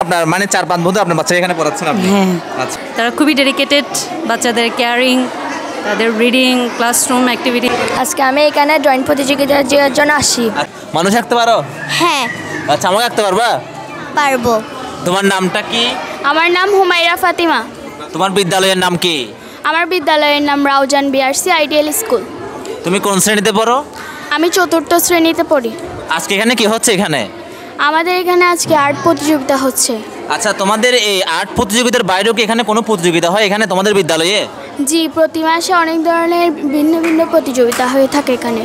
আপনার মানে 4-5 বন্ধু আপনার বাচ্চা এখানে পড়াচ্ছেন আপনি? হ্যাঁ। আচ্ছা, তারা খুবই ডেডিকেটেড, বাচ্চাদের কেয়ারিং, তাদের রিডিং, ক্লাসরুম অ্যাক্টিভিটি। আজকে আমি এখানে ড্রয়িং প্রতিযোগিতার জন্য আসি। মানুষ আঁকতে পারো? হ্যাঁ, আচ্ছা, আমাকে আঁকতে পারবা? পারবো। তোমার নামটা কি? আমার নাম হুমায়রা ফাতিমা। তোমার বিদ্যালয়ের নাম কি? আমার বিদ্যালয়ের নাম রাউজান বিআরসি আইডিয়াল স্কুল। তুমি কোন শ্রেণীতে পড়ো? আমি 4র্থ শ্রেণীতে পড়ি। আজকে এখানে কি হচ্ছে এখানে? আমাদের এখানে আজকে আর্ট প্রতিযোগিতা হচ্ছে। আচ্ছা, তোমাদের এই আর্ট প্রতিযোগিতার বাইরেও কি এখানে কোনো প্রতিযোগিতা হয় এখানে তোমাদের বিদ্যালয়ে? জি, প্রতি মাসে অনেক ধরনের ভিন্ন ভিন্ন প্রতিযোগিতা হয়ে থাকে এখানে।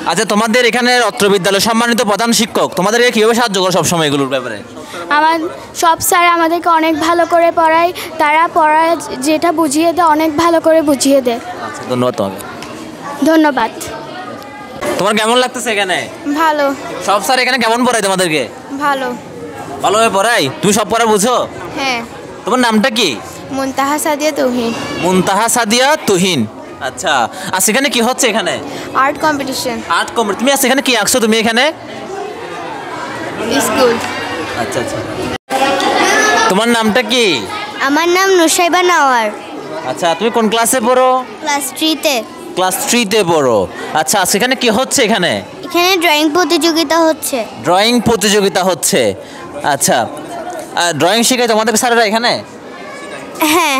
আচ্ছা, তোমাদের এখানে অত্র বিদ্যালয় সম্মানিত প্রধান শিক্ষক তোমাদেরকে কীভাবে সাহায্য করে সবসময় এগুলোর ব্যাপারে? আমার সব স্যার আমাদেরকে অনেক ভালো করে পড়ায়, তারা পড়ায় যেটা বুঝিয়ে দেয় অনেক ভালো করে বুঝিয়ে দেয়। আচ্ছা, ধন্যবাদ তোমাকে। ধন্যবাদ। তোমার কেমন লাগতেছে এখানে? ভালো। সব স্যার এখানে কেমন পড়ায় তোমাদেরকে? ভালো। ভালোভাবে পড়াই? তুমি সব পড়া বুঝো? হ্যাঁ। তোমার নামটা কি? মুনতাহা সাদিয়া তুহিন। মুনতাহা সাদিয়া তুহিন। আচ্ছা, আর সেখানে কি হচ্ছে এখানে? Art competition. Art competition. তুমি এখানে কি আঁকছো তুমি এখানে? স্কুল। আচ্ছা আচ্ছা, তোমার নামটা কি? আমার নাম নুসাইবা নাওয়ার। আচ্ছা, তুমি কোন ক্লাসে পড়ো? ক্লাস 3-তে। ক্লাস 3-তে পড়ো। আচ্ছা, সেখানে কি হচ্ছে এখানে? এখানে ড্রয়িং প্রতিযোগিতা হচ্ছে। ড্রয়িং প্রতিযোগিতা হচ্ছে। আচ্ছা, ড্রয়িং শেখায় তোমাদের স্যারেরা এখানে? হ্যাঁ।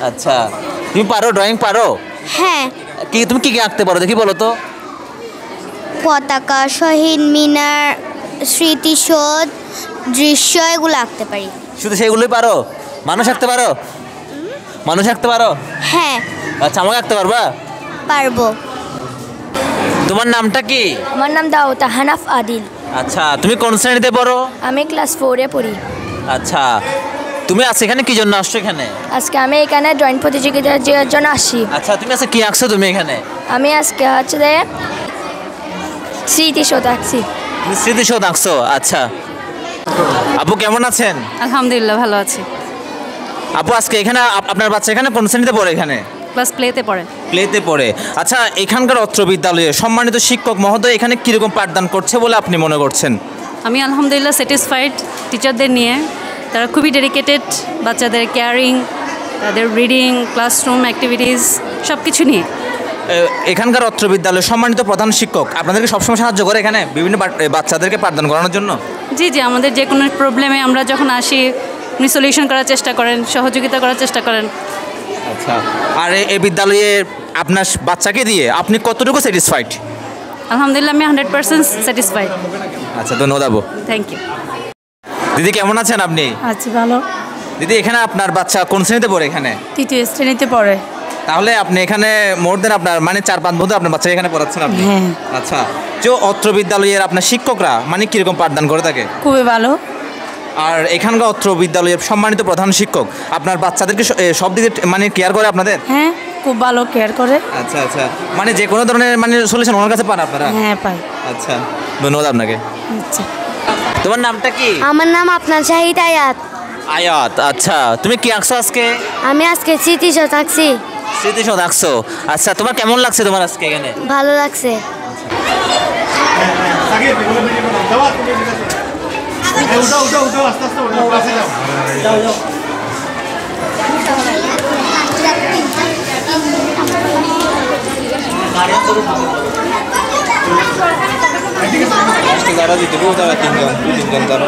আচ্ছা, তুমি পারো ড্রয়িং পারো? হ্যাঁ। তুমি কি কি আঁকতে পারো দেখি বলো তো? পতাকা, শহীদ মিনার, স্মৃতিসৌধ, দৃশ্য এগুলো আঁকতে পারি। শুধু সেগুলোই পারো? মানুষ আঁকতে পারো? মানুষ আঁকতে পারো? হ্যাঁ। আচ্ছা, আমাকে আঁকতে পারবা? পারবো। তোমার নামটা কি? আমার নাম দাউতা হানাফ আদিল। আচ্ছা, তুমি কোন শ্রেণীতে পড়ো? আমি ক্লাস 4-এ পড়ি। আচ্ছা, তুমি আজ এখানে কি জন্য আসছো এখানে? আজকে আমি এখানে ড্রয়িং প্রতিযোগিতার জন্য আসি। আচ্ছা, তুমি আজকে কি আঁকছো তুমি এখানে? আমি আজকে হচ্ছে স্মৃতিসৌধ আঁকছি। তুমি স্মৃতিসৌধ আঁকছো? আচ্ছা, আপু কেমন আছেন? আলহামদুলিল্লাহ, ভালো আছি। আপু, আজকে এখানে আপনার বাচ্চা এখানে কোন শ্রেণীতে পড়ে? এখানে ক্লাস প্লেতে পড়ে। প্লেতে পড়ে। আচ্ছা, এখানকার অত্র বিদ্যালয়ে সম্মানিত শিক্ষক মহোদয় এখানে কীরকম পাঠদান করছে বলে আপনি মনে করছেন? আমি আলহামদুলিল্লাহ স্যাটিসফাইড টিচারদের নিয়ে। তারা খুবই ডেডিকেটেড, বাচ্চাদের কেয়ারিং, তাদের রিডিং, ক্লাসরুম অ্যাক্টিভিটিস সব কিছু নিয়ে। এখানকার অত্র বিদ্যালয়ে সম্মানিত প্রধান শিক্ষক আপনাদেরকে সবসময় সাহায্য করে এখানে বিভিন্ন বাচ্চাদেরকে পাঠদান করানোর জন্য? জি জি, আমাদের যে কোনো প্রবলেমে আমরা যখন আসি উনি সলিউশন করার চেষ্টা করেন, সহযোগিতা করার চেষ্টা করেন। আচ্ছা, আর এই বিদ্যালয়ে আপনার বাচ্চাকে দিয়ে আপনি কতটুকু স্যাটিসফাইড? আলহামদুলিল্লাহ, আমি 100% স্যাটিসফাইড। আচ্ছা, ধন্যবাদ আপু। Thank you. দিদি কেমন আছেন আপনি? আছি ভালো। দিদি, এখানে আপনার বাচ্চা কোন শ্রেণীতে পড়ে? এখানে 3য় শ্রেণীতে পড়ে। তাহলে আপনি এখানে মোর দেন আপনার মানে 4-5 বন্ধু আপনার বাচ্চা এখানে পড়াচ্ছেন আপনি? হ্যাঁ। আচ্ছা, যে অত্র বিদ্যালয়ের আপনার শিক্ষকরা মানে কীরকম পাঠদান করে থাকে? খুবই ভালো। আর এখানকার অত্র বিদ্যালয়ের সম্মানিত প্রধান শিক্ষক আপনার বাচ্চাদেরকে সব দিকে মানে কেয়ার করে আপনাদের? হ্যাঁ, খুব ভালো কেয়ার করে। আচ্ছা আচ্ছা, মানে যে কোনো ধরনের মানে সলিউশন ওনার কাছে পান আপনারা? হ্যাঁ, পাই। আচ্ছা, ধন্যবাদ আপনাকে। আচ্ছা, তোমার নামটা কি? আমার নাম আপনার শাহিদ আয়াত। আয়াত। আচ্ছা, তুমি কি আঁকছো আজকে? আমি আজকে স্মৃতিসৌধ আঁকছি। স্মৃতিসৌধ আঁকছো? আচ্ছা, তোমার কেমন লাগছে তোমার আজকে এখানে? ভালো লাগছে। যারা দিতে তারা 3 জন 2-3 জন তারা